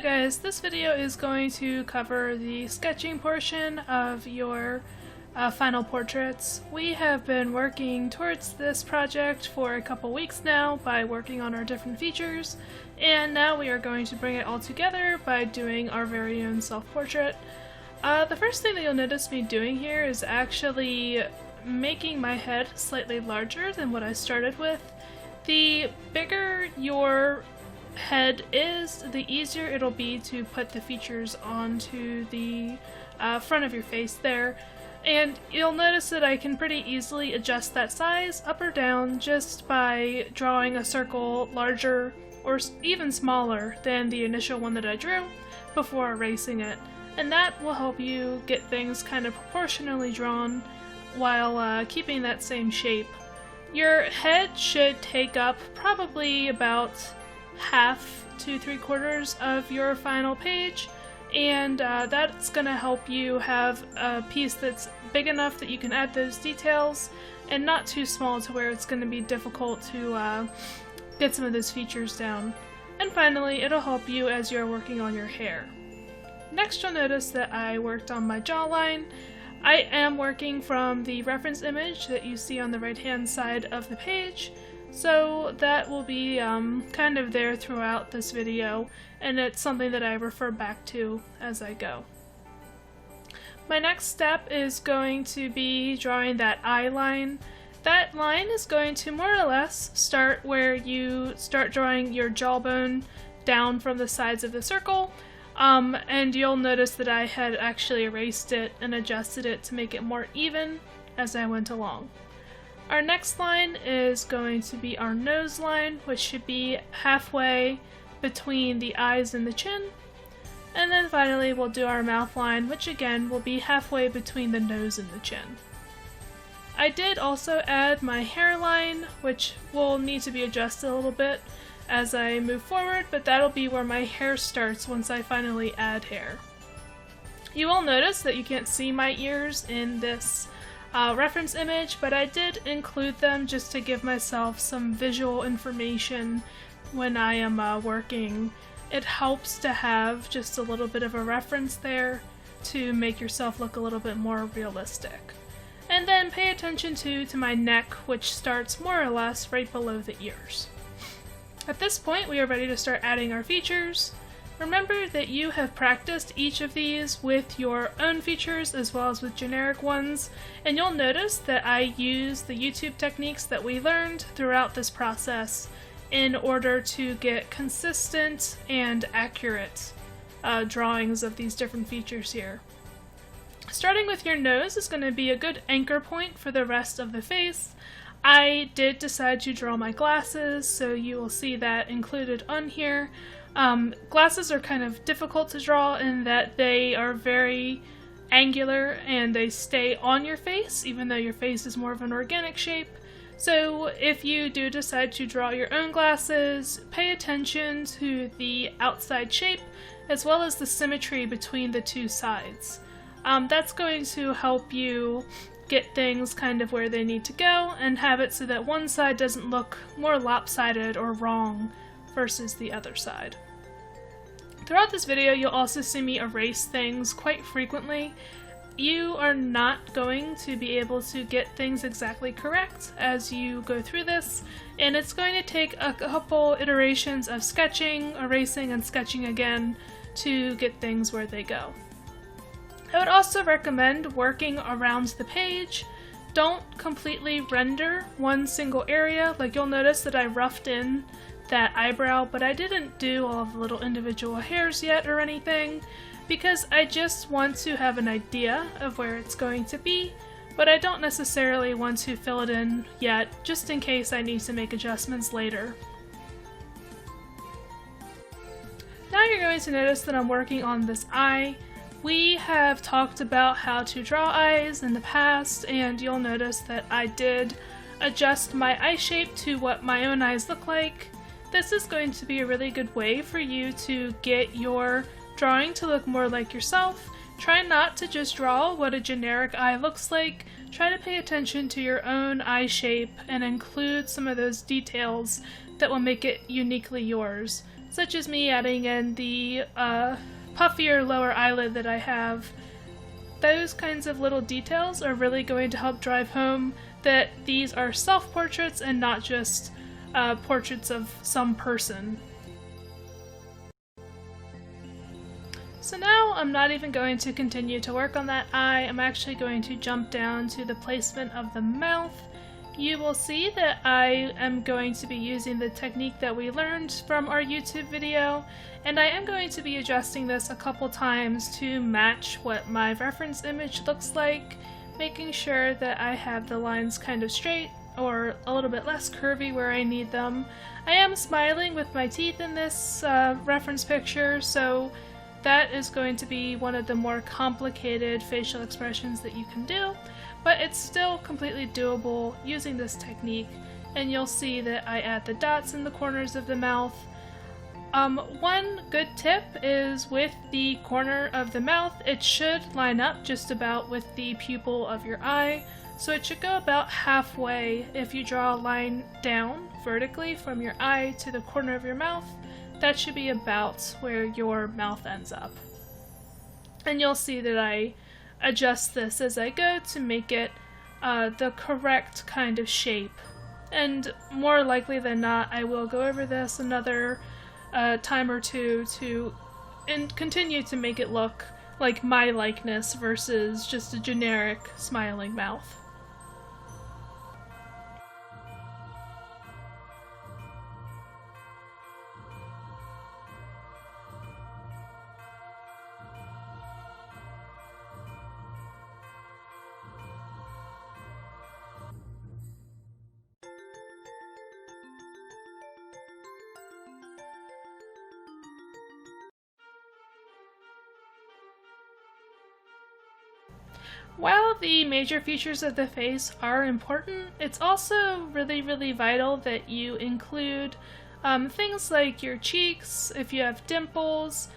guys, this video is going to cover the sketching portion of your final portraits. We have been working towards this project for a couple weeks now by working on our different features, and now we are going to bring it all together by doing our very own self-portrait. The first thing that you'll notice me doing here is actually making my head slightly larger than what I started with. The bigger your head is, the easier it'll be to put the features onto the front of your face there. And you'll notice that I can pretty easily adjust that size up or down just by drawing a circle larger or even smaller than the initial one that I drew before erasing it. And that will help you get things kind of proportionally drawn while keeping that same shape. Your head should take up probably about half to 3/4 of your final page, and that's going to help you have a piece that's big enough that you can add those details and not too small to where it's going to be difficult to get some of those features down. And finally, it'll help you as you're working on your hair. Next, you'll notice that I worked on my jawline. I am working from the reference image that you see on the right hand side of the page, so that will be kind of there throughout this video, and it's something that I refer back to as I go. My next step is going to be drawing that eye line. That line is going to more or less start where you start drawing your jawbone down from the sides of the circle. And you'll notice that I had actually erased it and adjusted it to make it more even as I went along. Our next line is going to be our nose line, which should be halfway between the eyes and the chin. And then finally we'll do our mouth line, which again will be halfway between the nose and the chin. I did also add my hairline, which will need to be adjusted a little bit as I move forward, but that'll be where my hair starts once I finally add hair. You will notice that you can't see my ears in this reference image, but I did include them just to give myself some visual information when I am working. It helps to have just a little bit of a reference there to make yourself look a little bit more realistic. And then pay attention to my neck, which starts more or less right below the ears. At this point, we are ready to start adding our features. Remember that you have practiced each of these with your own features as well as with generic ones, and you'll notice that I use the YouTube techniques that we learned throughout this process in order to get consistent and accurate drawings of these different features here. Starting with your nose is going to be a good anchor point for the rest of the face. I did decide to draw my glasses, so you will see that included on here. Glasses are kind of difficult to draw in that they are very angular and they stay on your face, even though your face is more of an organic shape. So if you do decide to draw your own glasses, pay attention to the outside shape as well as the symmetry between the two sides. That's going to help you get things kind of where they need to go and have it so that one side doesn't look more lopsided or wrong versus the other side. Throughout this video, you'll also see me erase things quite frequently. You are not going to be able to get things exactly correct as you go through this, and it's going to take a couple iterations of sketching, erasing, and sketching again to get things where they go. I would also recommend working around the page. Don't completely render one single area. Like, you'll notice that I roughed in that eyebrow, but I didn't do all of the little individual hairs yet or anything, because I just want to have an idea of where it's going to be, but I don't necessarily want to fill it in yet, just in case I need to make adjustments later. Now you're going to notice that I'm working on this eye. We have talked about how to draw eyes in the past, and you'll notice that I did adjust my eye shape to what my own eyes look like. This is going to be a really good way for you to get your drawing to look more like yourself. Try not to just draw what a generic eye looks like. Try to pay attention to your own eye shape and include some of those details that will make it uniquely yours, such as me adding in the puffier lower eyelid that I have. Those kinds of little details are really going to help drive home that these are self-portraits and not just portraits of some person. So now I'm not even going to continue to work on that eye. I'm actually going to jump down to the placement of the mouth. You will see that I am going to be using the technique that we learned from our YouTube video, and I am going to be adjusting this a couple times to match what my reference image looks like, making sure that I have the lines kind of straight or a little bit less curvy where I need them. I am smiling with my teeth in this reference picture, so that is going to be one of the more complicated facial expressions that you can do, but it's still completely doable using this technique, and you'll see that I add the dots in the corners of the mouth. One good tip is with the corner of the mouth, it should line up just about with the pupil of your eye, so it should go about halfway. If you draw a line down vertically from your eye to the corner of your mouth, that should be about where your mouth ends up. And you'll see that I adjust this as I go to make it the correct kind of shape. And more likely than not, I will go over this another time or two to continue to make it look like my likeness versus just a generic smiling mouth. While the major features of the face are important, it's also really vital that you include things like your cheeks, if you have dimples,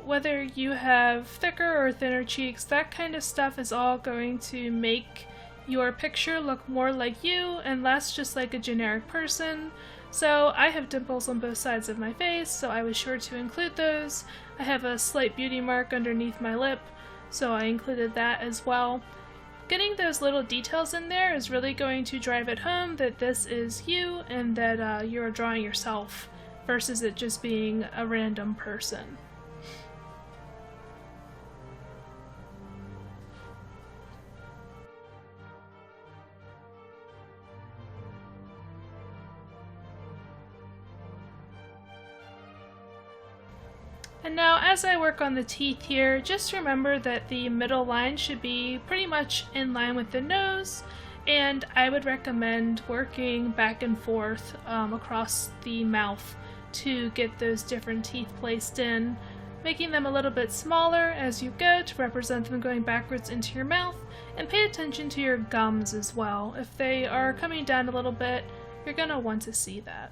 whether you have thicker or thinner cheeks. That kind of stuff is all going to make your picture look more like you and less just like a generic person. So I have dimples on both sides of my face, so I was sure to include those. I have a slight beauty mark underneath my lip, so I included that as well. Getting those little details in there is really going to drive it home that this is you and that you're drawing yourself versus it just being a random person. And now as I work on the teeth here, just remember that the middle line should be pretty much in line with the nose, and I would recommend working back and forth across the mouth to get those different teeth placed in, making them a little bit smaller as you go to represent them going backwards into your mouth, and pay attention to your gums as well. If they are coming down a little bit, you're going to want to see that.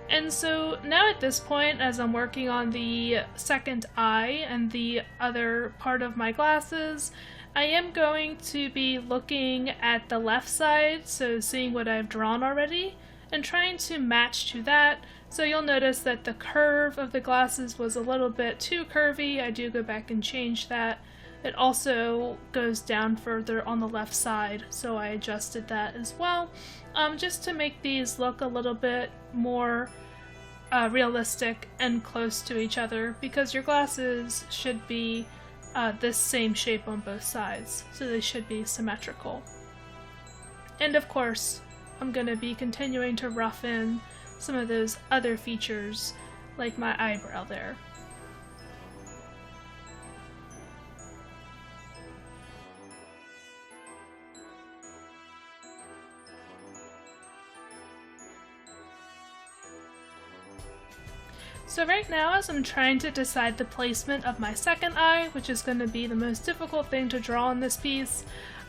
And so now at this point, as I'm working on the second eye and the other part of my glasses, I am going to be looking at the left side, so seeing what I've drawn already, and trying to match to that. So you'll notice that the curve of the glasses was a little bit too curvy. I do go back and change that. It also goes down further on the left side, so I adjusted that as well, just to make these look a little bit more realistic and close to each other, because your glasses should be this same shape on both sides, so they should be symmetrical. And of course, I'm going to be continuing to rough in some of those other features, like my eyebrow there. So right now, as I'm trying to decide the placement of my second eye, which is going to be the most difficult thing to draw in this piece,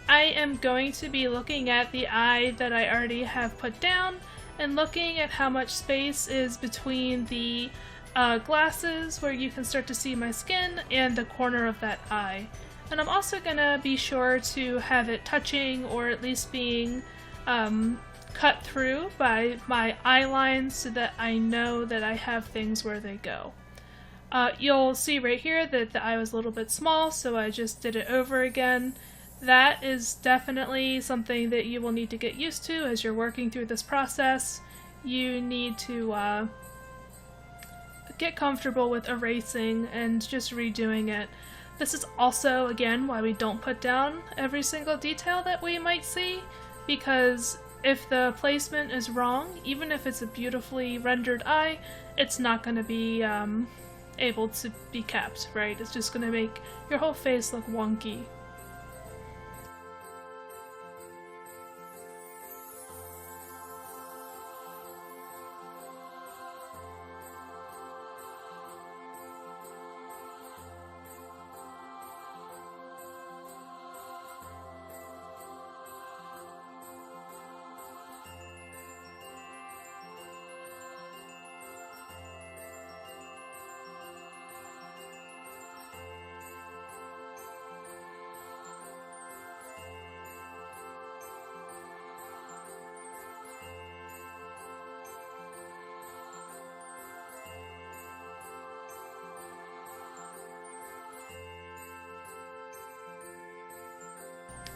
I am going to be looking at the eye that I already have put down and looking at how much space is between the glasses, where you can start to see my skin, and the corner of that eye. And I'm also going to be sure to have it touching, or at least being cut through by my eye lines so that I know that I have things where they go. You'll see right here that the eye was a little bit small, so I just did it over again. That is definitely something that you will need to get used to as you're working through this process. You need to get comfortable with erasing and just redoing it. This is also, again, why we don't put down every single detail that we might see, because if the placement is wrong, even if it's a beautifully rendered eye, it's not going to be able to be kept, right? It's just going to make your whole face look wonky.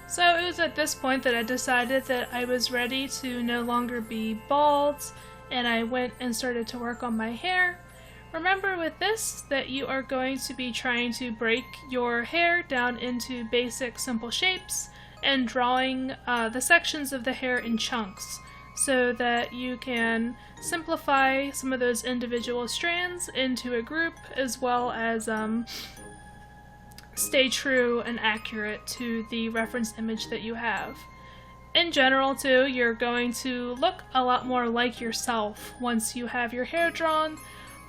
So it was at this point that I decided that I was ready to no longer be bald, and I went and started to work on my hair. Remember with this that you are going to be trying to break your hair down into basic simple shapes and drawing the sections of the hair in chunks so that you can simplify some of those individual strands into a group, as well as stay true and accurate to the reference image that you have. In general, too, you're going to look a lot more like yourself once you have your hair drawn.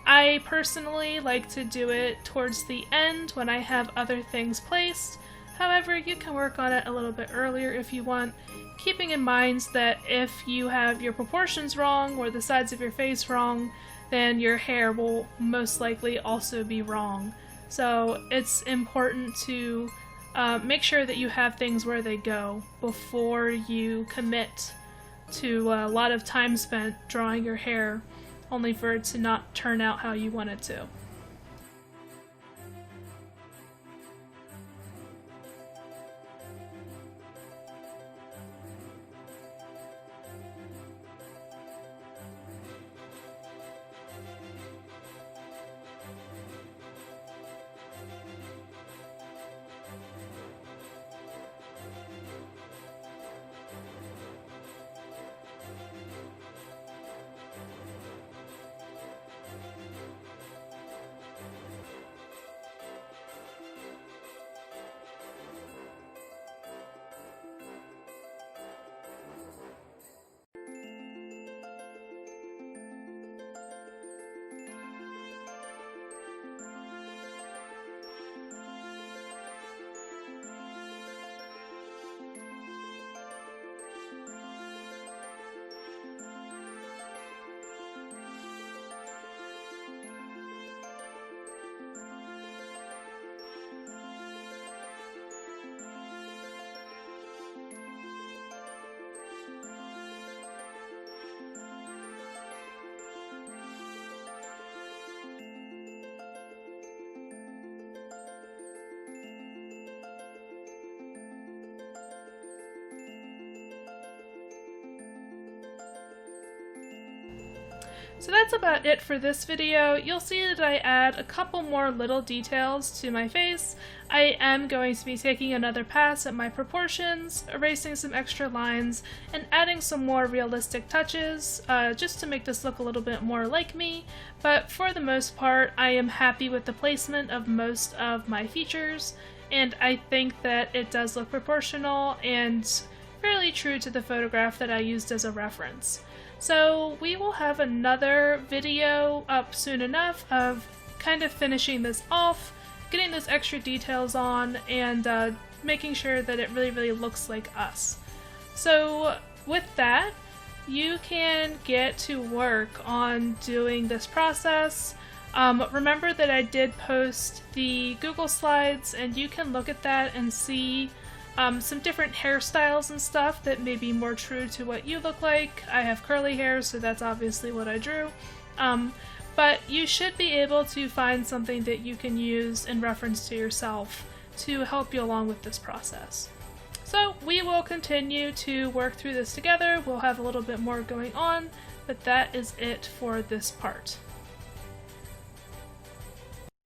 I personally like to do it towards the end when I have other things placed. However, you can work on it a little bit earlier if you want, keeping in mind that if you have your proportions wrong or the sides of your face wrong, then your hair will most likely also be wrong. So it's important to make sure that you have things where they go before you commit to a lot of time spent drawing your hair, only for it to not turn out how you want it to. So that's about it for this video. You'll see that I add a couple more little details to my face. I am going to be taking another pass at my proportions, erasing some extra lines, and adding some more realistic touches, just to make this look a little bit more like me. But for the most part, I am happy with the placement of most of my features, and I think that it does look proportional and fairly true to the photograph that I used as a reference. So we will have another video up soon enough of kind of finishing this off, getting those extra details on, and making sure that it really looks like us. So with that, you can get to work on doing this process. Remember that I did post the Google Slides, and you can look at that and see some different hairstyles and stuff that may be more true to what you look like. I have curly hair, so that's obviously what I drew. But you should be able to find something that you can use in reference to yourself to help you along with this process. So we will continue to work through this together. We'll have a little bit more going on, but that is it for this part.